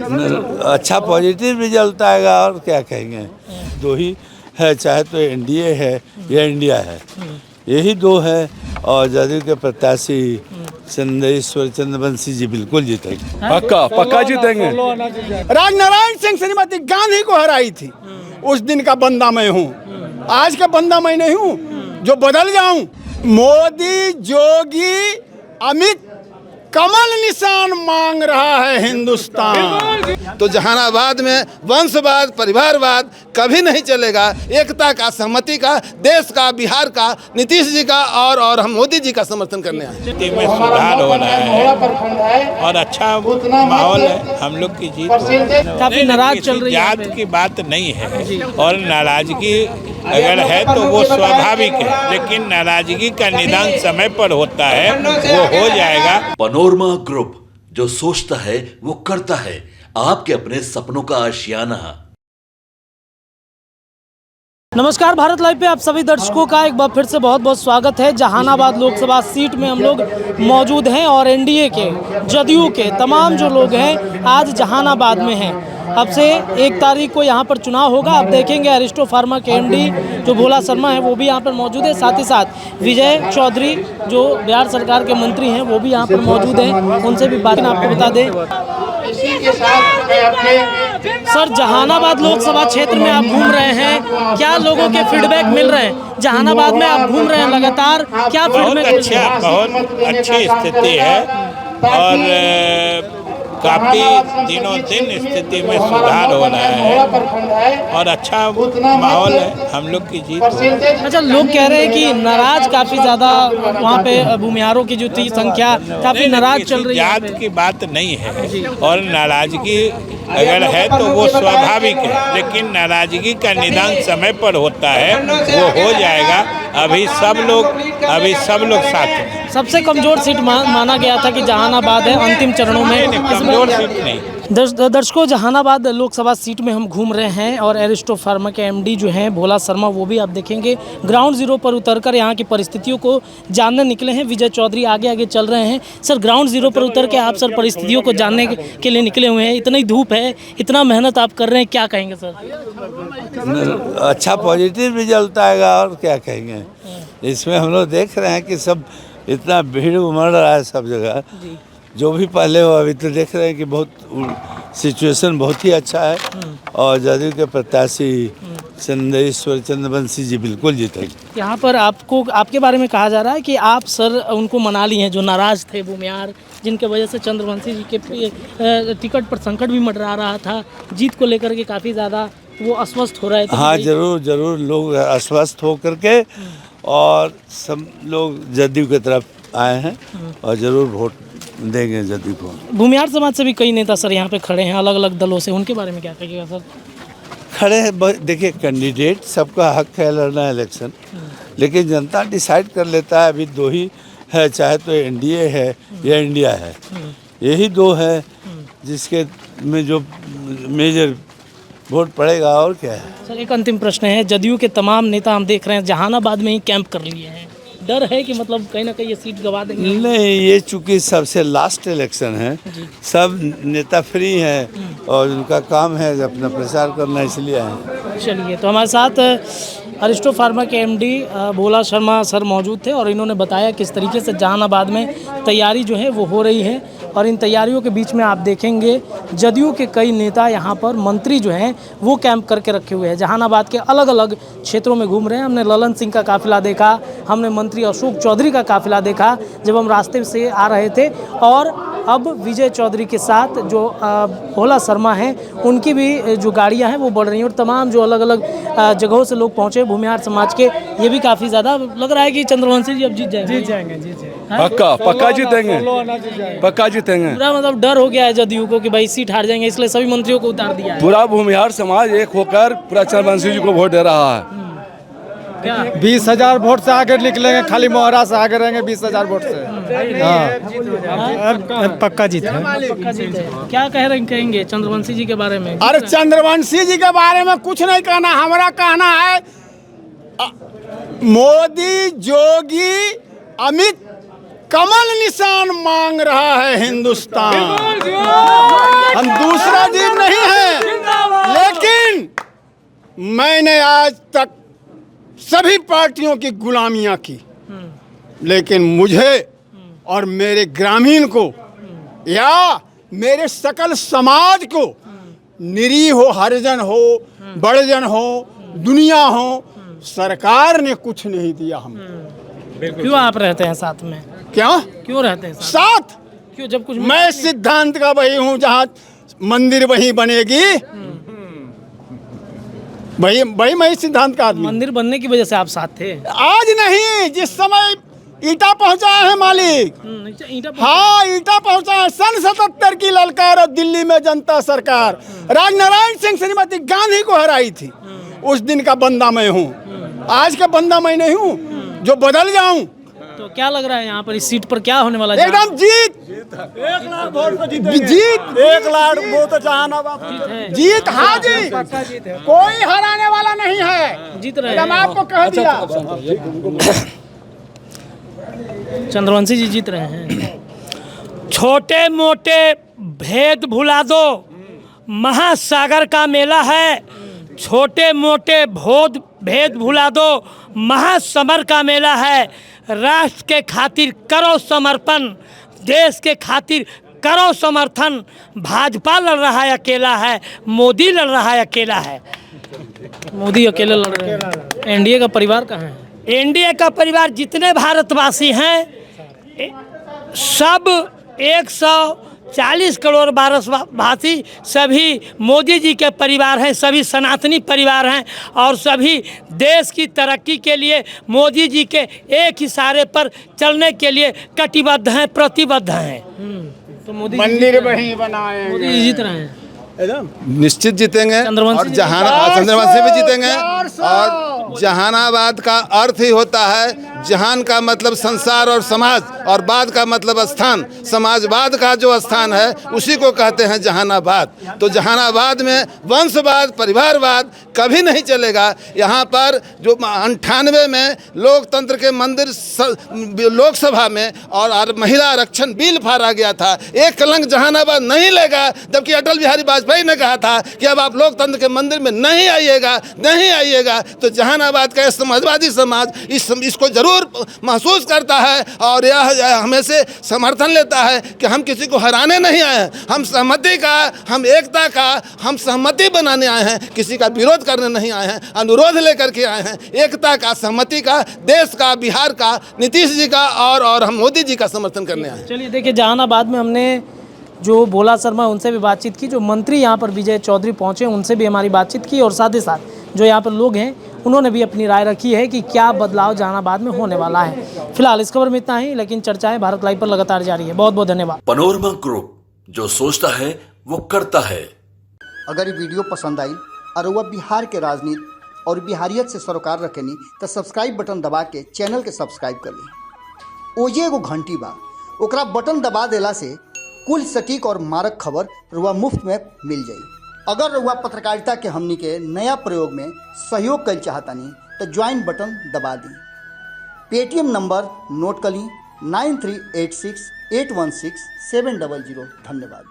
अच्छा positive result आएगा और क्या कहेंगे। दो ही है, चाहे तो एनडीए है या इंडिया है, यही दो है। और जदयू के प्रत्याशी चंद्रेश्वर चंद्रवंशी जी बिल्कुल जीतेंगे। पक्का जीतेंगे। राजनारायण सिंह श्रीमती गांधी को हराई थी, उस दिन का बंदा मैं हूँ, आज का बंदा मैं नहीं हूँ जो बदल जाऊं। मोदी, जोगी, अमित, कमल निशान मांग रहा है हिंदुस्तान। तो जहानाबाद में वंशवाद, परिवारवाद कभी नहीं चलेगा। एकता का, सहमति का, देश का, बिहार का, नीतीश जी का और हम मोदी जी का समर्थन करने आए। स्थिति में सुधार हो रहा है और अच्छा माहौल है। हम लोग की जीत काफी नाराज चल रही है। जात की बात नहीं है और नाराजगी अगर है तो वो स्वाभाविक है, लेकिन नाराजगी का निदान समय पर होता है, वो हो जाएगा। पनोरमा ग्रुप, जो सोचता है वो करता है। आपके अपने सपनों का आशियाना। नमस्कार, भारत लाइव पे आप सभी दर्शकों का एक बार फिर से बहुत बहुत स्वागत है। जहानाबाद लोकसभा सीट में हम लोग मौजूद हैं और एनडीए के, जदयू के तमाम जो लोग हैं आज जहानाबाद में हैं। अब से 1 तारीख को यहाँ पर चुनाव होगा। आप देखेंगे अरिस्टो फार्मा के एमडी जो भोला शर्मा है वो भी यहाँ पर मौजूद है। साथ ही साथ विजय चौधरी जो बिहार सरकार के मंत्री हैं वो भी यहाँ पर मौजूद हैं। उनसे भी बात आपको बता दें। सर, जहानाबाद लोकसभा क्षेत्र में आप घूम रहे हैं, क्या लोगों के फीडबैक मिल रहे हैं? जहानाबाद में आप घूम रहे हैं लगातार, क्या फीडबैक? बहुत अच्छी स्थिति है और काफी दिनों दिन स्थिति में सुधार हो रहा है और अच्छा माहौल है। हम लोग की जीत। अच्छा, लोग कह रहे हैं कि नाराज काफी ज्यादा वहाँ पे भूमिहारों की जो थी संख्या काफी नाराज चल रही है। जात की बात नहीं है और नाराजगी अगर है तो वो स्वाभाविक है, लेकिन नाराजगी का निदान समय पर होता है, वो हो जाएगा। अभी सब लोग साथ हैं। सबसे कमजोर सीट माना गया था कि जहानाबाद है अंतिम चरणों में। कमजोर सीट नहीं। दर्शकों, जहानाबाद लोकसभा सीट में हम घूम रहे हैं और एरिस्टो फार्मा के एमडी जो हैं भोला शर्मा, वो भी आप देखेंगे ग्राउंड जीरो पर उतरकर यहाँ की परिस्थितियों को जानने निकले हैं। विजय चौधरी आगे आगे चल रहे हैं। सर, ग्राउंड जीरो पर उतर के आप सर परिस्थितियों को जानने के लिए निकले हुए हैं। इतनी धूप है, इतना मेहनत आप कर रहे हैं, क्या कहेंगे सर? अच्छा पॉजिटिव रिजल्ट आएगा और क्या कहेंगे। इसमें हम लोग देख रहे हैं कि सब इतना भीड़ उमड़ रहा है सब जगह। जो भी पहले हो, अभी तो देख रहे हैं कि बहुत सिचुएशन बहुत ही अच्छा है और जदयू के प्रत्याशी चंद्रेश्वर चंद्रवंशी जी बिल्कुल जीतेंगे। यहाँ पर आपके बारे में कहा जा रहा है कि आप सर उनको मना लिए हैं जो नाराज थे भूमिहार, जिनके वजह से चंद्रवंशी जी के टिकट पर संकट भी मंडरा रहा था। जीत को लेकर के काफ़ी ज़्यादा वो अस्वस्थ हो रहे थे। हाँ, जरूर लोग अस्वस्थ होकर के और सब लोग जदयू की तरफ आए हैं और ज़रूर वोट देंगे जदयू को। भूमिहार समाज से भी कई नेता सर यहाँ पे खड़े हैं अलग अलग दलों से, उनके बारे में क्या कहिएगा सर? खड़े हैं, देखिए कैंडिडेट सबका हक है लड़ना इलेक्शन, लेकिन जनता डिसाइड कर लेता है। अभी दो ही है, चाहे तो एनडीए है या इंडिया है, यही दो है जिसके में जो मेजर वोट पड़ेगा और क्या है। सर, एक अंतिम प्रश्न है। जदयू के तमाम नेता हम देख रहे हैं जहानाबाद में ही कैंप कर लिए हैं। डर है कि मतलब कहीं ना कहीं ये सीट गवा देंगे? नहीं, ये चूँकि सबसे लास्ट इलेक्शन है, सब नेता फ्री हैं और उनका काम है अपना प्रचार करना, इसलिए आए। चलिए, तो हमारे साथ अरिस्टो फार्मा के एमडी भोला शर्मा सर मौजूद थे और इन्होंने बताया किस तरीके से जहानाबाद में तैयारी जो है वो हो रही है। और इन तैयारियों के बीच में आप देखेंगे जदयू के कई नेता यहाँ पर मंत्री जो हैं वो कैंप करके रखे हुए हैं। जहानाबाद के अलग अलग क्षेत्रों में घूम रहे हैं। हमने ललन सिंह का काफिला देखा, हमने मंत्री अशोक चौधरी का काफिला देखा जब हम रास्ते से आ रहे थे, और अब विजय चौधरी के साथ जो भोला शर्मा हैं उनकी भी जो गाड़ियां हैं वो बढ़ रही हैं और तमाम जो अलग अलग जगहों से लोग पहुंचे भूमिहार समाज के, ये भी काफ़ी ज़्यादा लग रहा है कि चंद्रवंशी जी अब जीत जाएंगे। पक्का जीतेंगे। पक्का जीतेंगे। पूरा मतलब डर हो गया है जदयू को कि भाई सीट हार जाएंगे, इसलिए सभी मंत्रियों को उतार दिया है। पूरा भूमिहार समाज एक होकर पूरा चंद्रवंशी जी को वोट दे रहा है। 20,000 वोट से आगे निकलेंगे, खाली मोहरा से आगे रहेंगे 20,000 वोट से। पक्का जीत है। क्या कहेंगे चंद्रवंशी जी के बारे में? अरे चंद्रवंशी जी के बारे में कुछ नहीं कहना, हमारा कहना है मोदी, जोगी, अमित, कमल निशान मांग रहा है हिंदुस्तान। हम दूसरा जी मैंने आज तक सभी पार्टियों की गुलामियां की, लेकिन मुझे और मेरे ग्रामीण को या मेरे सकल समाज को, निरीह हो, हरिजन हो, बड़जन हो, दुनिया हो, सरकार ने कुछ नहीं दिया हमको। क्यों आप रहते हैं साथ में? क्या क्यों रहते हैं साथ? क्यों? जब कुछ मैं सिद्धांत का वही हूँ, जहाँ मंदिर वही बनेगी, वही मैं सिद्धांत का आदमी। मंदिर बनने की वजह से आप साथ थे? आज नहीं, जिस समय ईटा पहुंचाया है मालिक। ईटा हाँ, ईटा पहुंचा है। सन 77 की ललकार और दिल्ली में जनता सरकार राजनारायण सिंह श्रीमती गांधी को हराई थी। उस दिन का बंदा मैं हूँ, आज का बंदा मैं नहीं हूँ जो बदल जाऊं। तो क्या लग रहा है यहाँ पर इस सीट पर क्या होने वाला है? एकदम जीत, 1 लाख वोट से जीत, 1 लाख वोट जहानाबाद जीत। हाँ जी, कोई हराने वाला नहीं है। जीत रहे हैं, आपको कह दिया। चंद्रवंशी जी जीत रहे हैं। छोटे मोटे भेद भुला दो, महासागर का मेला है। छोटे मोटे भेद भुला दो, महासमर का मेला है। राष्ट्र के खातिर करो समर्पण, देश के खातिर करो समर्थन। भाजपा लड़ रहा है अकेला है, मोदी लड़ रहा है अकेला है। मोदी अकेले लड़ रहे हैं। एनडीए का परिवार कहाँ है? एनडीए का परिवार जितने भारतवासी हैं सब 140 करोड़ भारतवासी सभी मोदी जी के परिवार हैं, सभी सनातनी परिवार हैं और सभी देश की तरक्की के लिए मोदी जी के एक इशारे पर चलने के लिए कटिबद्ध हैं, प्रतिबद्ध हैं। तो मोदी मंदिर वही बनाए, मोदी जी जीत रहे हैं। निश्चित जीतेंगे और चंद्रवंशी भी जीतेंगे। और जहानाबाद का अर्थ ही होता है, जहान का मतलब संसार और समाज, और बाद का मतलब स्थान। समाजवाद का जो स्थान है उसी को कहते हैं जहानाबाद। तो जहानाबाद में वंशवाद, परिवारवाद कभी नहीं चलेगा। यहाँ पर जो 98 में लोकतंत्र के मंदिर लोकसभा में और महिला आरक्षण बिल फाड़ा गया था, एक कलंक जहानाबाद नहीं लेगा। जबकि अटल बिहारी वाजपेयी ने कहा था कि अब आप लोकतंत्र के मंदिर में नहीं आइएगा। तो जहानाबाद का समाजवादी समाज इसको जरूर महसूस करता है और यह हमें से समर्थन लेता है कि हम किसी को हराने नहीं आए हैं। हम सहमति का, हम एकता का, हम सहमति बनाने आए हैं, किसी का विरोध करने नहीं आए हैं। अनुरोध लेकर के आए हैं, एकता का, सहमति का, देश का, बिहार का, नीतीश जी का और हम मोदी जी का समर्थन करने आए हैं। चलिए देखिए, जहानाबाद में हमने जो भोला शर्मा उनसे भी बातचीत की, जो मंत्री यहाँ पर विजय चौधरी पहुँचे उनसे भी हमारी बातचीत की, और साथ ही साथ जो यहाँ पर लोग हैं उन्होंने भी अपनी राय रखी है कि क्या बदलाव जहानाबाद में होने वाला है। फिलहाल इस खबर में इतना ही, लेकिन चर्चाएं भारत लाइव पर लगातार जारी है। बहुत बहुत धन्यवाद। पनोरमा ग्रुप, जो सोचता है वो करता है। अगर ये वीडियो पसंद आई और वह बिहार के राजनीति और बिहारियत से सरोकार रखेनी तो सब्सक्राइब बटन दबा के चैनल के सब्सक्राइब कर ली। ओजे एगो घंटी बा, ओकरा बटन दबा देला से कुल सटीक और मारक खबर रुआ मुफ्त में मिल जाई। अगर रुआ पत्रकारिता के हमनी के नया प्रयोग में सहयोग कर चाहतानी तो ज्वाइन बटन दबा दी। पेटीएम नंबर नोट कर ली 9386816700। धन्यवाद।